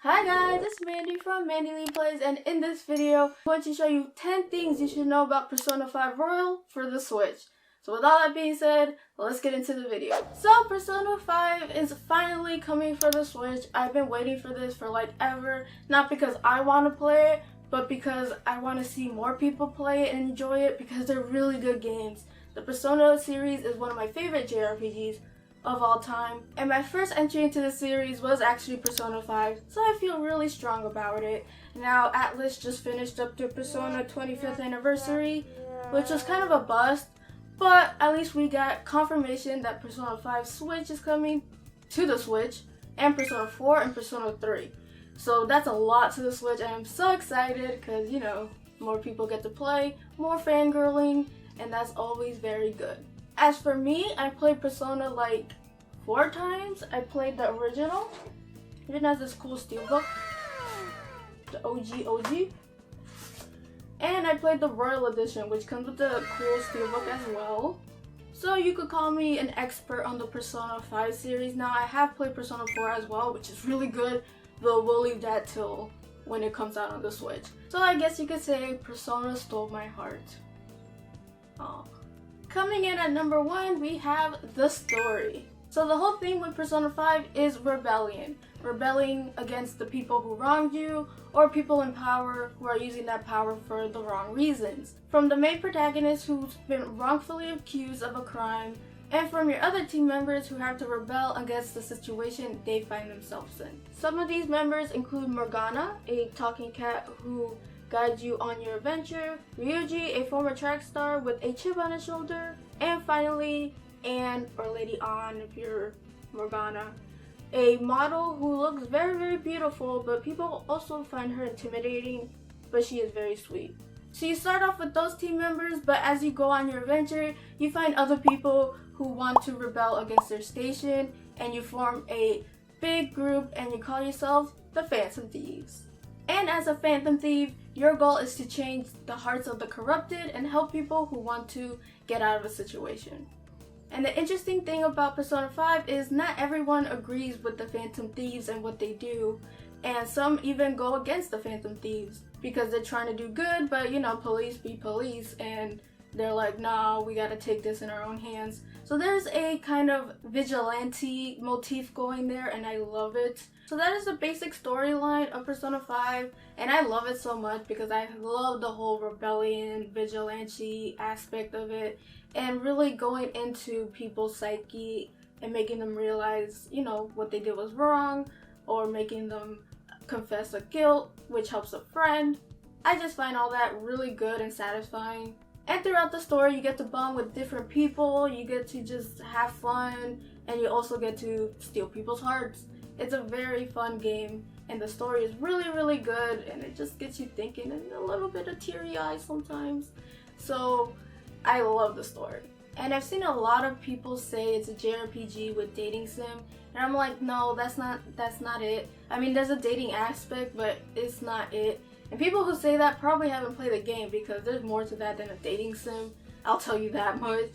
Hi guys, it's Mandy from Mandyleeplays, and in this video, I'm going to show you 10 things you should know about Persona 5 Royal for the Switch. So with all that being said, let's get into the video. So Persona 5 is finally coming for the Switch. I've been waiting for this for like ever, not because I want to play it, but because I want to see more people play it and enjoy it because they're really good games. The Persona series is one of my favorite JRPGs of all time, and my first entry into the series was actually Persona 5, so I feel really strong about it. Now Atlas just finished up their Persona 25th anniversary, which was kind of a bust, but at least we got confirmation that Persona 5 Switch is coming to the Switch, and Persona 4 and Persona 3. So that's a lot to the Switch, and I'm so excited because, you know, more people get to play, more fangirling, and that's always very good. As for me, I played Persona like 4 times. I played the original. It has this cool steelbook, the OG. And I played the Royal Edition, which comes with the cool steelbook as well. So you could call me an expert on the Persona 5 series. Now I have played Persona 4 as well, which is really good, but we'll leave that till when it comes out on the Switch. So I guess you could say Persona stole my heart. Aww. Coming in at number 1, we have the story. So the whole thing with Persona 5 is rebellion. Rebelling against the people who wronged you, or people in power who are using that power for the wrong reasons. From the main protagonist who's been wrongfully accused of a crime, and from your other team members who have to rebel against the situation they find themselves in. Some of these members include Morgana, a talking cat who guides you on your adventure, Ryuji, a former track star with a chip on his shoulder, and finally Anne, or Lady Anne if you're Morgana, a model who looks very beautiful, but people also find her intimidating, but she is very sweet. So you start off with those team members, but as you go on your adventure, you find other people who want to rebel against their station, and you form a big group and you call yourself the Phantom Thieves. And as a Phantom Thief, your goal is to change the hearts of the corrupted and help people who want to get out of a situation. And the interesting thing about Persona 5 is not everyone agrees with the Phantom Thieves and what they do, and some even go against the Phantom Thieves because they're trying to do good, but you know, police be police, and they're like, nah, we gotta take this in our own hands. So there's a kind of vigilante motif going there, and I love it. So that is the basic storyline of Persona 5, and I love it so much because I love the whole rebellion, vigilante aspect of it, and really going into people's psyche and making them realize, you know, what they did was wrong, or making them confess a guilt, which helps a friend. I just find all that really good and satisfying. And throughout the story, you get to bond with different people, you get to just have fun, and you also get to steal people's hearts. It's a very fun game, and the story is really good, and it just gets you thinking and a little bit of teary eyes sometimes. So I love the story. And I've seen a lot of people say it's a JRPG with dating sim, and I'm like, no, that's not it. I mean, there's a dating aspect, but it's not it. And people who say that probably haven't played the game because there's more to that than a dating sim, I'll tell you that much.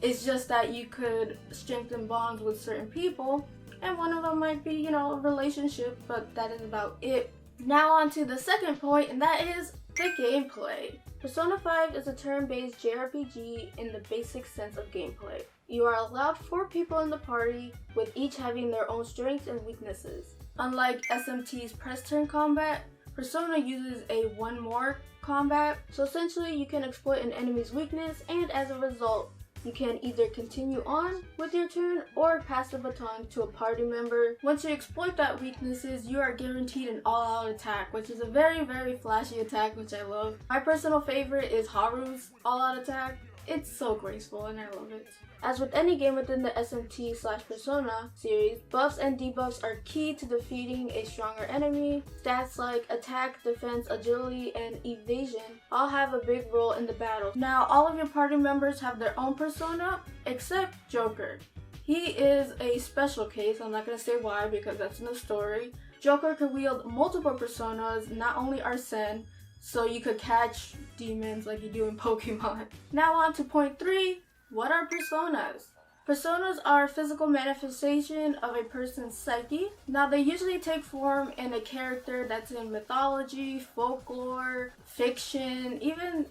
It's just that you could strengthen bonds with certain people, and one of them might be, you know, a relationship, but that is about it. Now on to the second point, and that is the gameplay. Persona 5 is a turn-based JRPG in the basic sense of gameplay. You are allowed 4 people in the party, with each having their own strengths and weaknesses. Unlike SMT's press turn combat, Persona uses a one more combat, so essentially you can exploit an enemy's weakness, and as a result, you can either continue on with your turn or pass the baton to a party member. Once you exploit that weaknesses, you are guaranteed an all-out attack, which is a very flashy attack, which I love. My personal favorite is Haru's all-out attack. It's so graceful and I love it. As with any game within the SMT/Persona series, buffs and debuffs are key to defeating a stronger enemy. Stats like attack, defense, agility, and evasion all have a big role in the battle. Now, all of your party members have their own persona, except Joker. He is a special case. I'm not going to say why because that's in the story. Joker can wield multiple personas, not only Arsene, so you could catch demons like you do in Pokemon. Now on to point 3. What are personas? Personas are a physical manifestation of a person's psyche. Now, they usually take form in a character that's in mythology, folklore, fiction, even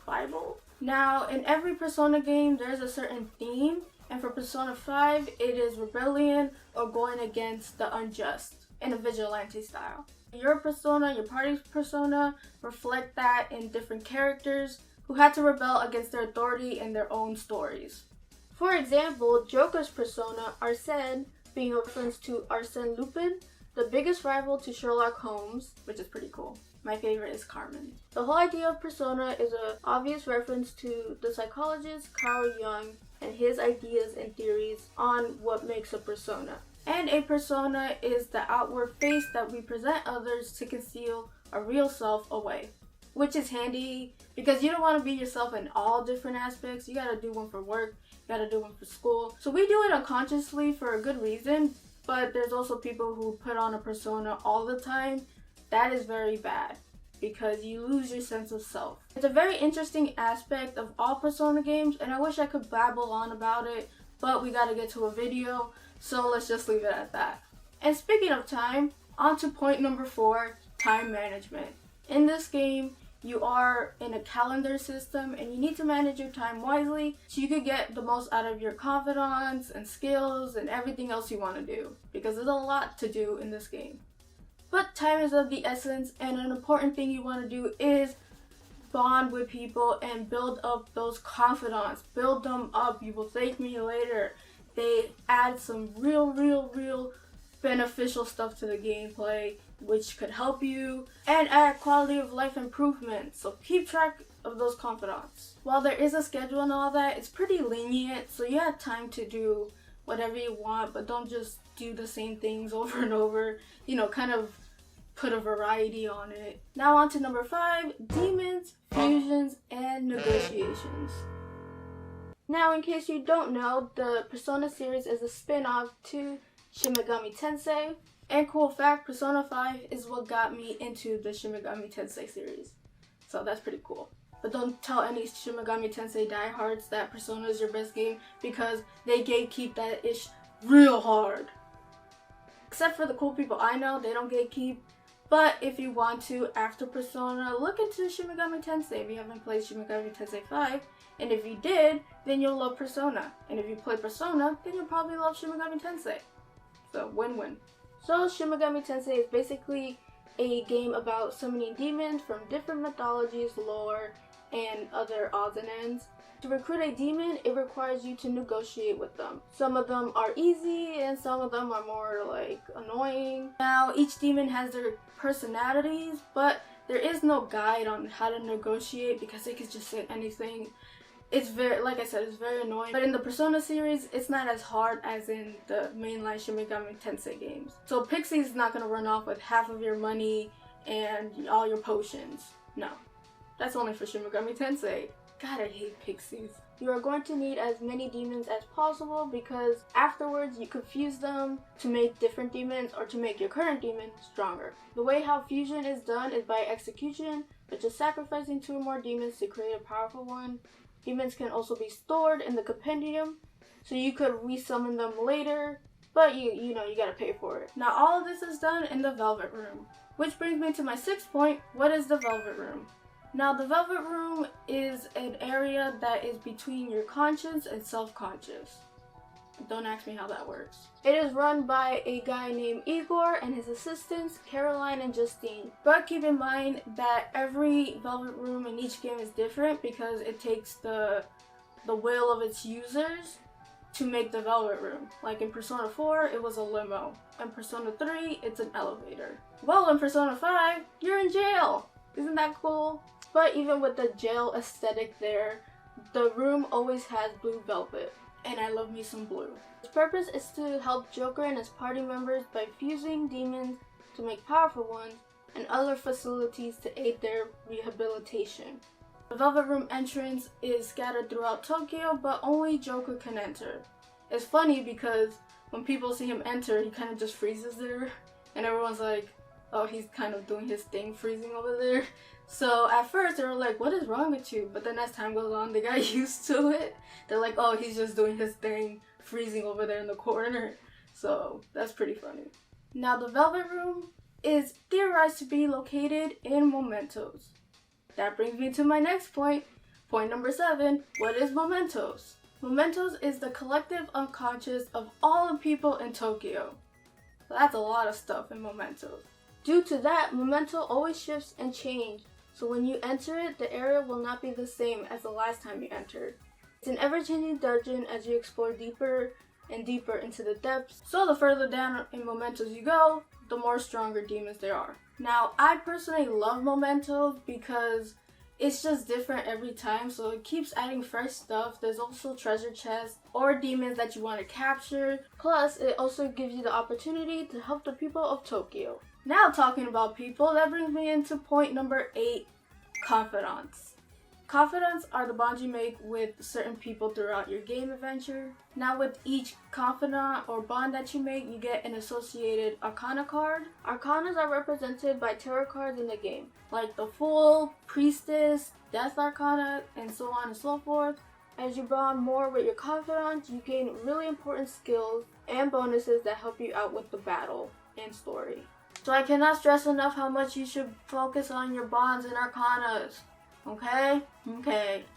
Bible. Now, in every Persona game, there's a certain theme, and for Persona 5, it is rebellion or going against the unjust in a vigilante style. Your persona, your party's persona, reflect that in different characters who had to rebel against their authority in their own stories. For example, Joker's persona, Arsène, being a reference to Arsène Lupin, the biggest rival to Sherlock Holmes, which is pretty cool. My favorite is Carmen. The whole idea of persona is an obvious reference to the psychologist Carl Jung and his ideas and theories on what makes a persona. And a persona is the outward face that we present others to conceal a real self away. Which is handy because you don't want to be yourself in all different aspects. You gotta do one for work, you gotta do one for school. So we do it unconsciously for a good reason, but there's also people who put on a persona all the time. That is very bad because you lose your sense of self. It's a very interesting aspect of all Persona games, and I wish I could babble on about it, but we gotta get to a video, so let's just leave it at that. And speaking of time, on to point number 4, time management. In this game, you are in a calendar system and you need to manage your time wisely so you could get the most out of your confidence and skills and everything else you want to do, because there's a lot to do in this game. But time is of the essence, and an important thing you want to do is bond with people and build up those confidence. Build them up. You will thank me later. They add some real beneficial stuff to the gameplay, which could help you and add quality of life improvements. So keep track of those confidants. While there is a schedule and all that, it's pretty lenient, so you have time to do whatever you want, but don't just do the same things over and over. You know, kind of put a variety on it. Now on to number 5, demons, fusions, and negotiations. Now, in case you don't know, the Persona series is a spin-off to Shin Megami Tensei. And cool fact, Persona 5 is what got me into the Shin Megami Tensei series. So that's pretty cool. But don't tell any Shin Megami Tensei diehards that Persona is your best game, because they gatekeep that ish real hard. Except for the cool people I know, they don't gatekeep. But if you want to, after Persona, look into Shin Megami Tensei if you haven't played Shin Megami Tensei 5. And if you did, then you'll love Persona. And if you play Persona, then you'll probably love Shin Megami Tensei. So win-win. So Shin Megami Tensei is basically a game about summoning demons from different mythologies, lore, and other odds and ends. To recruit a demon, it requires you to negotiate with them. Some of them are easy and some of them are more like annoying. Now, each demon has their personalities, but there is no guide on how to negotiate because they could just say anything. It's very, like I said, it's very annoying. But in the Persona series, it's not as hard as in the mainline Shin Megami Tensei games. So Pixie's not gonna run off with half of your money and all your potions. No. That's only for Shin Megami Tensei. God, I hate Pixies. You are going to need as many demons as possible because afterwards you could fuse them to make different demons or to make your current demon stronger. The way how fusion is done is by execution, which is sacrificing 2 or more demons to create a powerful one. Demons can also be stored in the compendium, so you could resummon them later, but you know, you gotta pay for it. Now all of this is done in the Velvet Room, which brings me to my 6th point. What is the Velvet Room? Now the Velvet Room is an area that is between your conscious and self-conscious. Don't ask me how that works. It is run by a guy named Igor and his assistants, Caroline and Justine. But keep in mind that every Velvet Room in each game is different because it takes the will of its users to make the Velvet Room. Like in Persona 4, it was a limo. In Persona 3, it's an elevator. Well, in Persona 5, you're in jail! Isn't that cool? But even with the jail aesthetic there, the room always has blue velvet. And I love me some blue. Its purpose is to help Joker and his party members by fusing demons to make powerful ones and other facilities to aid their rehabilitation. The Velvet Room entrance is scattered throughout Tokyo, but only Joker can enter. It's funny because when people see him enter, he kind of just freezes there, and everyone's like, oh, he's kind of doing his thing freezing over there. So at first they were like, what is wrong with you? But then as time goes on, they got used to it. They're like, oh, he's just doing his thing, freezing over there in the corner. So that's pretty funny. Now the Velvet Room is theorized to be located in mementos. That brings me to my next point. Point number 7, what is mementos? Mementos is the collective unconscious of all the people in Tokyo. So that's a lot of stuff in mementos. Due to that, memento always shifts and changes. So when you enter it, the area will not be the same as the last time you entered. It's an ever-changing dungeon as you explore deeper and deeper into the depths. So the further down in mementos you go, the more stronger demons there are. Now, I personally love mementos because it's just different every time, so it keeps adding fresh stuff. There's also treasure chests or demons that you want to capture. Plus, it also gives you the opportunity to help the people of Tokyo. Now talking about people, that brings me into point number 8, confidants. Confidants are the bonds you make with certain people throughout your game adventure. Now with each confidant or bond that you make, you get an associated arcana card. Arcanas are represented by tarot cards in the game, like the Fool, Priestess, Death Arcana, and so on and so forth. As you bond more with your confidants, you gain really important skills and bonuses that help you out with the battle and story. So I cannot stress enough how much you should focus on your bonds and arcanas. Okay.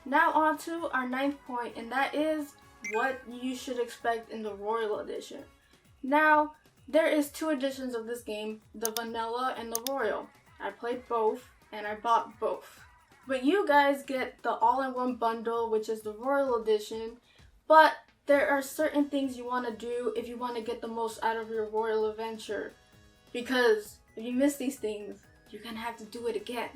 Now on to our 9th point, and that is what you should expect in the Royal Edition. Now, there is 2 editions of this game, the Vanilla and the Royal. I played both, and I bought both. But you guys get the all-in-one bundle, which is the Royal Edition, but there are certain things you want to do if you want to get the most out of your Royal Adventure. Because if you miss these things, you're gonna have to do it again.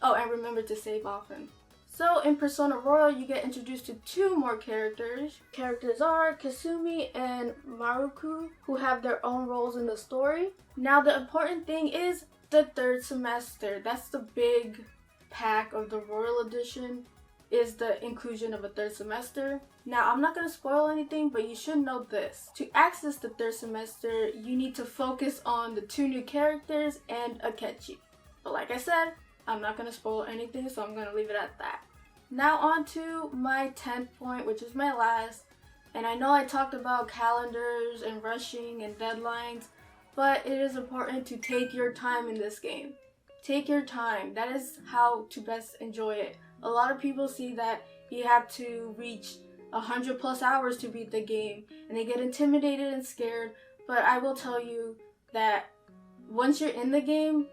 Oh, and remember to save often. So in Persona Royal, you get introduced to 2 more characters. Characters are Kasumi and Maruku, who have their own roles in the story. Now the important thing is the 3rd semester. That's the big pack of the Royal Edition, is the inclusion of a 3rd semester. Now I'm not going to spoil anything, but you should know this. To access the 3rd semester, you need to focus on the 2 new characters and Akechi. But like I said, I'm not going to spoil anything, so I'm going to leave it at that. Now on to my 10th point, which is my last. And I know I talked about calendars and rushing and deadlines, but it is important to take your time in this game. Take your time. That is how to best enjoy it. A lot of people see that you have to reach 100+ hours to beat the game, and they get intimidated and scared, but I will tell you that once you're in the game,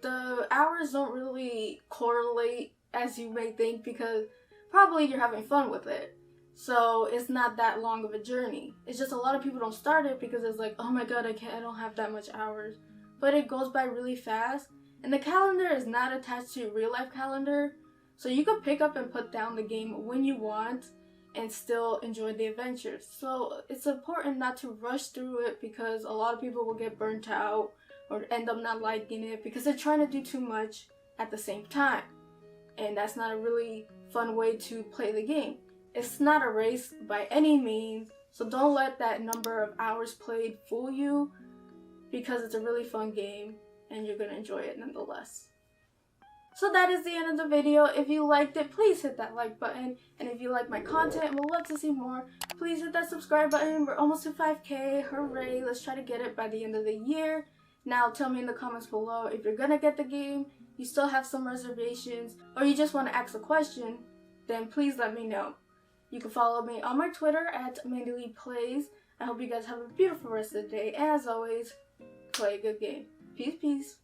the hours don't really correlate as you may think, because probably you're having fun with it. So it's not that long of a journey. It's just a lot of people don't start it because it's like, oh my god, I don't have that much hours. But it goes by really fast, and the calendar is not attached to your real life calendar, so you can pick up and put down the game when you want and still enjoy the adventures. So it's important not to rush through it, because a lot of people will get burnt out or end up not liking it because they're trying to do too much at the same time. And that's not a really fun way to play the game. It's not a race by any means, so don't let that number of hours played fool you, because it's a really fun game and you're gonna enjoy it nonetheless. So that is the end of the video. If you liked it, please hit that like button. And if you like my content and would love to see more, please hit that subscribe button. We're almost to 5K. Hooray. Let's try to get it by the end of the year. Now tell me in the comments below if you're gonna get the game, you still have some reservations, or you just want to ask a question, then please let me know. You can follow me on my Twitter at Mandyleeplays. I hope you guys have a beautiful rest of the day. And as always, play a good game. Peace, peace.